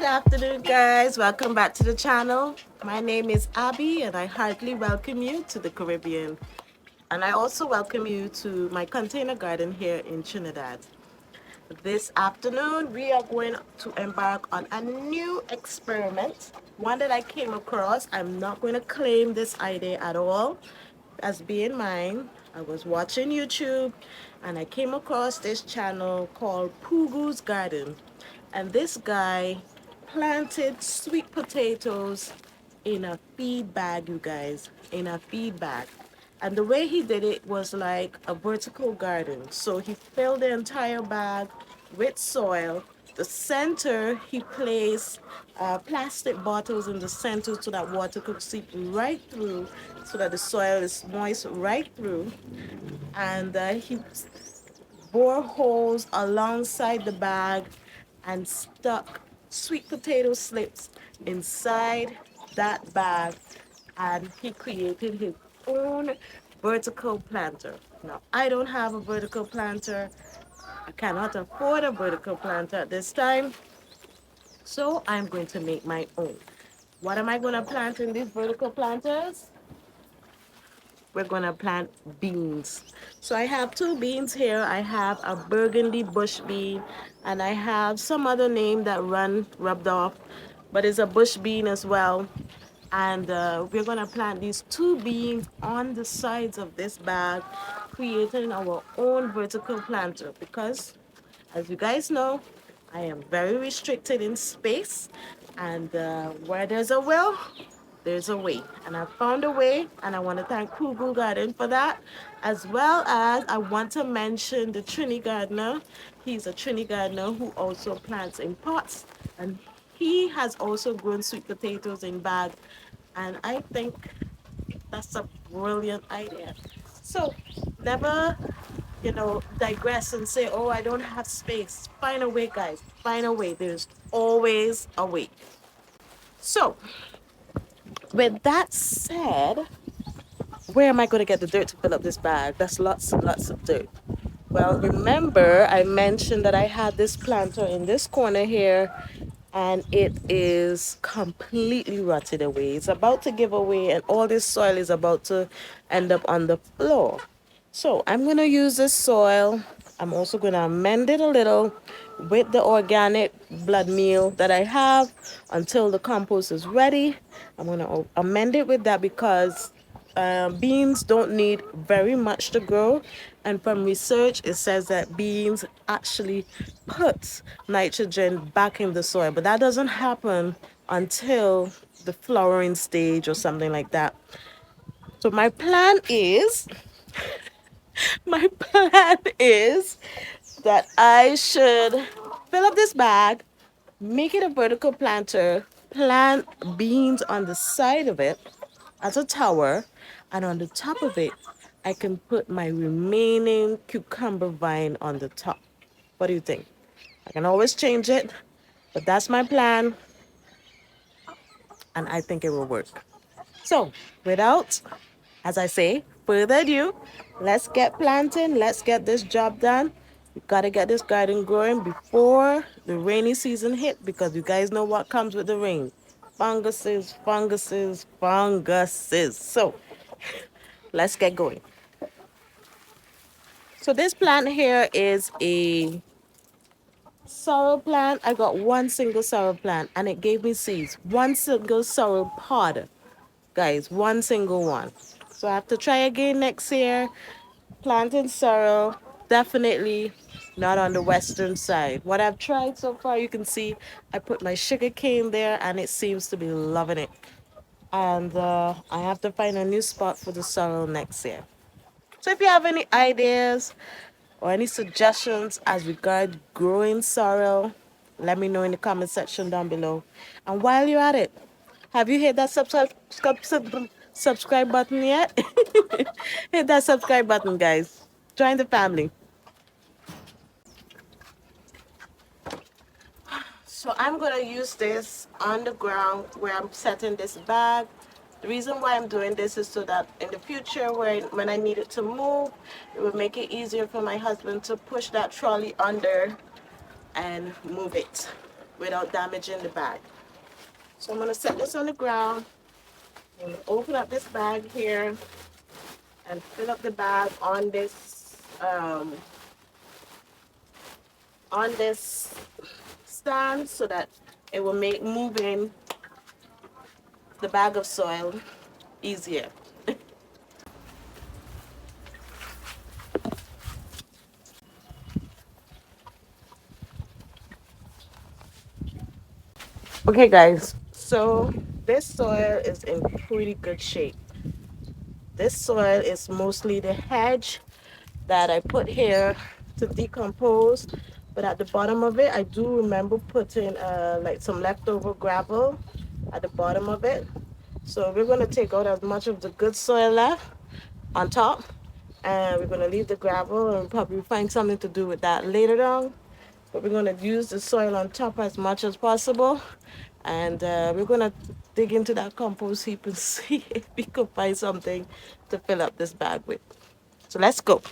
afternoon, guys. Welcome back to the channel. My name is Abby, and I heartily welcome you to the Caribbean. And I also welcome you to my container garden here in Trinidad. This afternoon, we are going to embark on a new experiment, one that I came across. I'm not going to claim this idea at all as being mine. I was watching YouTube and I came across this channel called Pugu's Garden. And this guy planted sweet potatoes in a feed bag, you guys, in a feed bag. And the way he did it was like a vertical garden. So he filled the entire bag with soil. The center, he placed plastic bottles in the center so that water could seep right through, so that the soil is moist right through. And he bore holes alongside the bag and stuck sweet potato slips inside that bag, and he created his own vertical planter. Now, I don't have a vertical planter. I cannot afford a vertical planter at this time, so I'm going to make my own. What am I going to plant in these vertical planters? We're gonna plant beans. So I have two beans here. I have a burgundy bush bean and I have some other name that rubbed off, but it's a bush bean as well. And we're gonna plant these two beans on the sides of this bag, creating our own vertical planter because, as you guys know, I am very restricted in space, and where there's a will, there's a way. And I found a way, and I want to thank Pugu Garden for that, as well as I want to mention the Trini Gardener. He's a Trini Gardener who also plants in pots, and he has also grown sweet potatoes in bags, and I think that's a brilliant idea. So never, digress and say, oh, I don't have space. Find a way, guys. Find a way. There's always a way. So, with that said, where am I going to get the dirt to fill up this bag? That's lots and lots of dirt. Well, remember, I mentioned that I had this planter in this corner here, and it is completely rotted away. It's about to give away, and all this soil is about to end up on the floor. So I'm going to use this soil. I'm also going to amend it a little with the organic blood meal that I have until the compost is ready. I'm going to amend it with that because beans don't need very much to grow. And from research, it says that beans actually put nitrogen back in the soil, but that doesn't happen until the flowering stage or something like that. So my plan is that I should fill up this bag, make it a vertical planter, plant beans on the side of it as a tower, and on the top of it, I can put my remaining cucumber vine on the top. What do you think? I can always change it, but that's my plan, and I think it will work. So, without, as I say, further ado, let's get planting. Let's get this job done. We gotta get this garden growing before the rainy season hit because you guys know what comes with the rain. Funguses, funguses, funguses. So let's get going. So this plant here is a sorrel plant. I got one single sorrel plant and it gave me seeds. One single sorrel pod, guys, one single one. So I have to try again next year. Planting sorrel, definitely not on the western side. What I've tried so far, you can see I put my sugar cane there and it seems to be loving it. And I have to find a new spot for the sorrel next year. So if you have any ideas or any suggestions as regard growing sorrel, let me know in the comment section down below. And while you're at it, have you hit that subscribe button yet? Hit that subscribe button, guys. Join the family. So I'm gonna use this on the ground where I'm setting this bag. The reason why I'm doing this is so that in the future, when I need it to move, it will make it easier for my husband to push that trolley under and move it. without damaging the bag. So I'm gonna set this on the ground. I'm gonna open up this bag here and fill up the bag on this stand so that it will make moving the bag of soil easier. Okay guys, so this soil is in pretty good shape. This soil is mostly the hedge that I put here to decompose, but at the bottom of it I do remember putting like some leftover gravel at the bottom of it. So we're going to take out as much of the good soil left on top, and we're going to leave the gravel and probably find something to do with that later on. But we're going to use the soil on top as much as possible, and we're going to dig into that compost heap and see if we could find something to fill up this bag with. So let's go.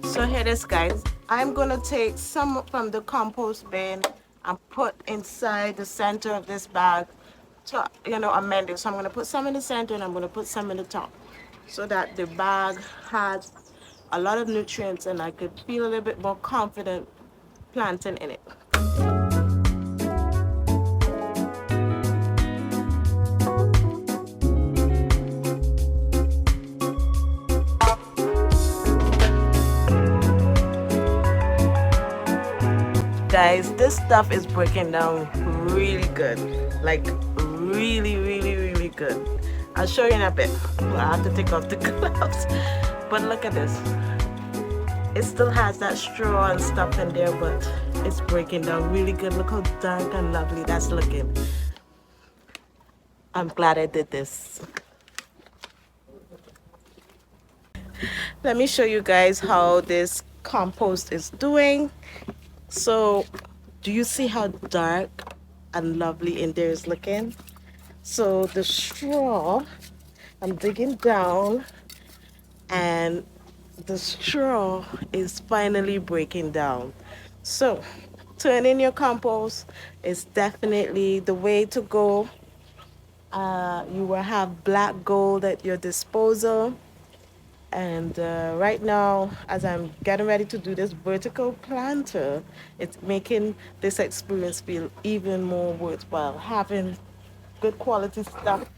So here it is guys, I'm gonna take some from the compost bin and put inside the center of this bag to amend it. So I'm gonna put some in the center and I'm gonna put some in the top so that the bag has a lot of nutrients and I could feel a little bit more confident planting in it. Guys, this stuff is breaking down really good, like really good. I'll show you in a bit. Well, I have to take off the gloves, but look at this. It still has that straw and stuff in there, but it's breaking down really good. Look how dark and lovely that's looking. I'm glad I did this. Let me show you guys how this compost is doing. So do you see how dark and lovely in there is looking? So the straw, I'm digging down and the straw is finally breaking down. So turning your compost is definitely the way to go. You will have black gold at your disposal. And right now, as I'm getting ready to do this vertical planter, it's making this experience feel even more worthwhile. Having good quality stuff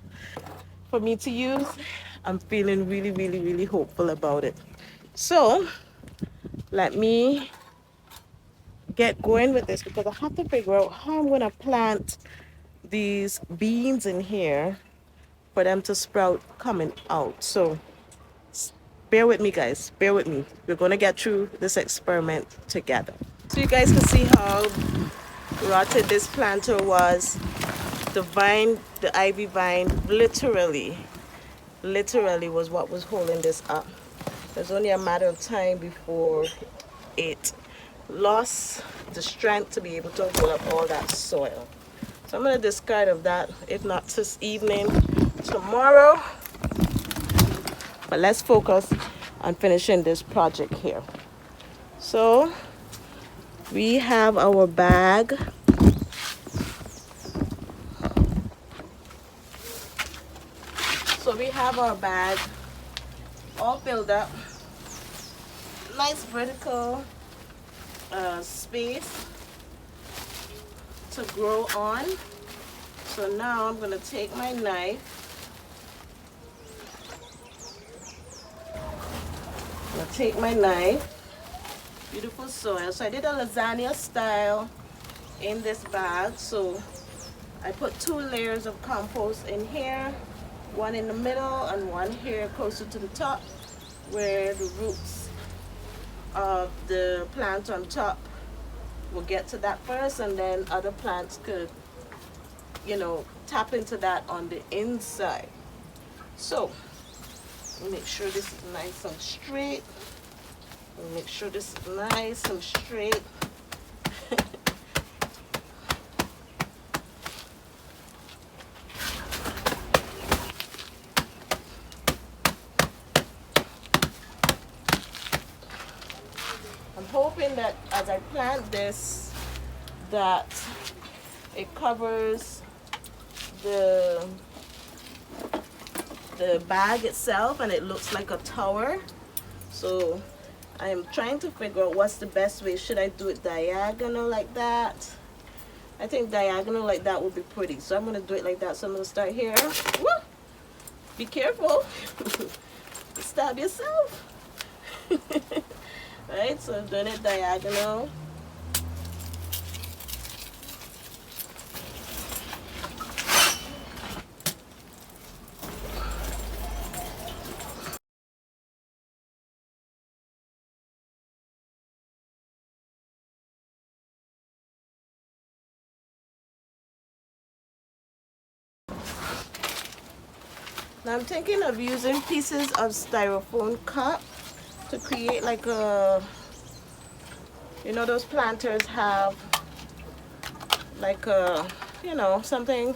for me to use, I'm feeling really hopeful about it. So let me get going with this because I have to figure out how I'm going to plant these beans in here for them to sprout coming out. So bear with me guys, bear with me. We're gonna get through this experiment together. So you guys can see how rotted this planter was. The vine, the ivy vine, literally was what was holding this up. There's only a matter of time before it lost the strength to be able to hold up all that soil. So I'm gonna discard of that, if not this evening, tomorrow. But let's focus on finishing this project here. So we have our bag. So we have our bag all filled up. Nice vertical space to grow on. So now I'm gonna take my knife gonna take my knife. Beautiful soil. So I did a lasagna style in this bag. So I put 2 layers of compost in here, one in the middle and one here closer to the top where the roots of the plant on top will get to that first, and then other plants could, you know, tap into that on the inside. So make sure this is nice and straight. Make sure this is nice and straight. I'm hoping that as I plant this, that it covers the bag itself and it looks like a tower. So I'm trying to figure out what's the best way. Should I do it diagonal like that? I think diagonal like that would be pretty. So I'm going to do it like that. So I'm going to start here. Woo! Be careful. Stab yourself. Right, so I'm doing it diagonal. Now I'm thinking of using pieces of styrofoam cup to create like a, you know, those planters have like a, you know, something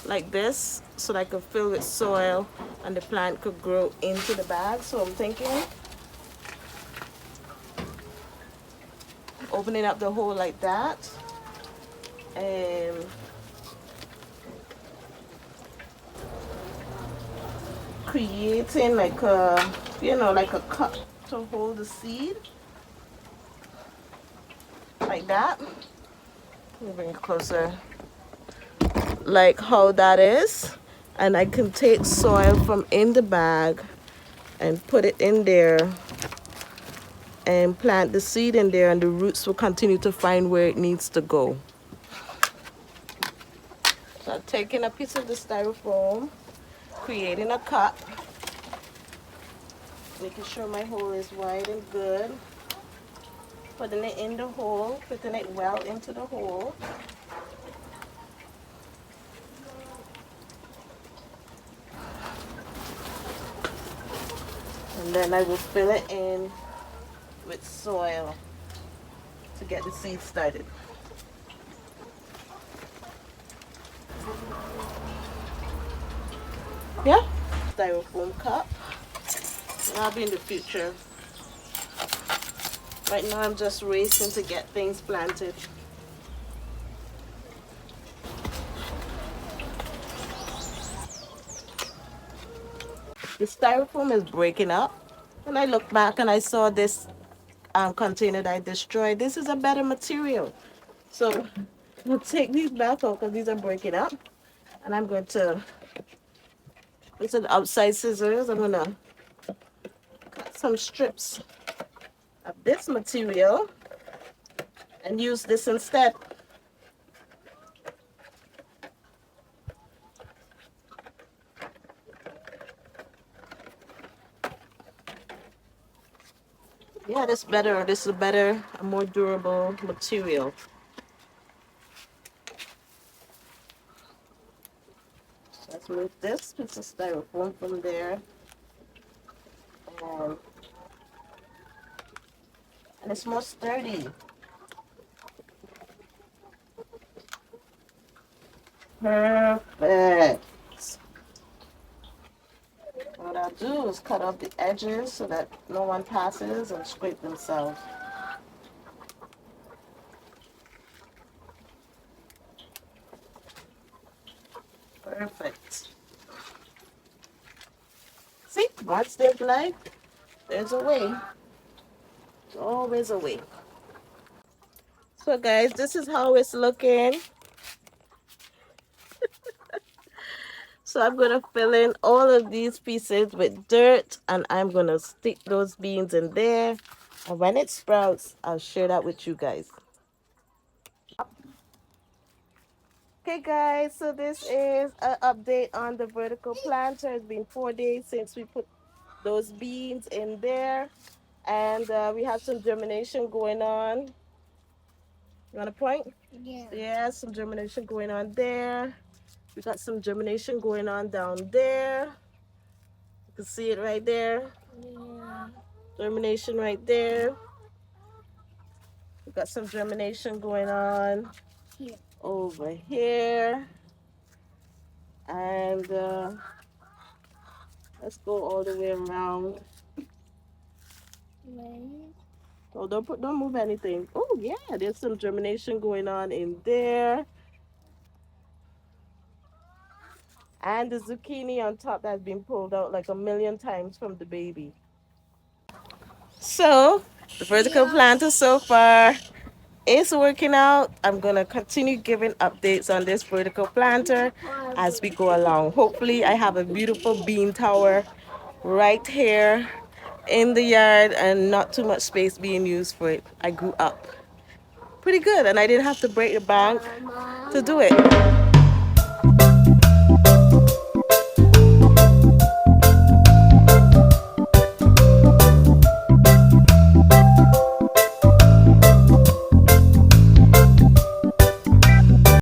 like this so that I could fill with soil and the plant could grow into the bag. So I'm thinking opening up the hole like that and creating like a, you know, like a cup to hold the seed like that. Let me bring it closer. Like how that is, and I can take soil from in the bag and put it in there and plant the seed in there, and the roots will continue to find where it needs to go. So I'm taking a piece of the styrofoam, creating a cup, making sure my hole is wide and good, putting it in the hole, putting it well into the hole. And then I will fill it in with soil to get the seed started. Yeah, styrofoam cup. That'll be in the future. Right now I'm just racing to get things planted. The styrofoam is breaking up. When I look back and I saw this container that I destroyed, this is a better material. So I'll take these back out because these are breaking up. And I'm going to, with an outside scissors, I'm going to cut some strips of this material and use this instead. Yeah, this better. This is a better, a more durable material. So let's move this piece of styrofoam from there. And it's more sturdy. Perfect. What I'll do is cut off the edges so that no one passes and scrape themselves. Perfect. See, once there's life, there's a way. There's always a way. So guys, this is how it's looking. So So I'm gonna fill in all of these pieces with dirt, and I'm gonna stick those beans in there. And when it sprouts, I'll share that with you guys. Okay guys, so this is an update on the vertical planter. It's been 4 days since we put those beans in there, and we have some germination going on. You want to point? Yeah, some germination going on there. We got some germination going on down there. You can see it right there. Yeah. Germination right there. We got some germination going on here. Over here. And let's go all the way around. Oh, don't move anything. Oh yeah, there's some germination going on in there. And the zucchini on top that's been pulled out like a million times from the baby. So the vertical planter so far is working out. I'm gonna continue giving updates on this vertical planter as we go along. Hopefully I have a beautiful bean tower right here in the yard and not too much space being used for it. I grew up pretty good and I didn't have to break the bank to do it.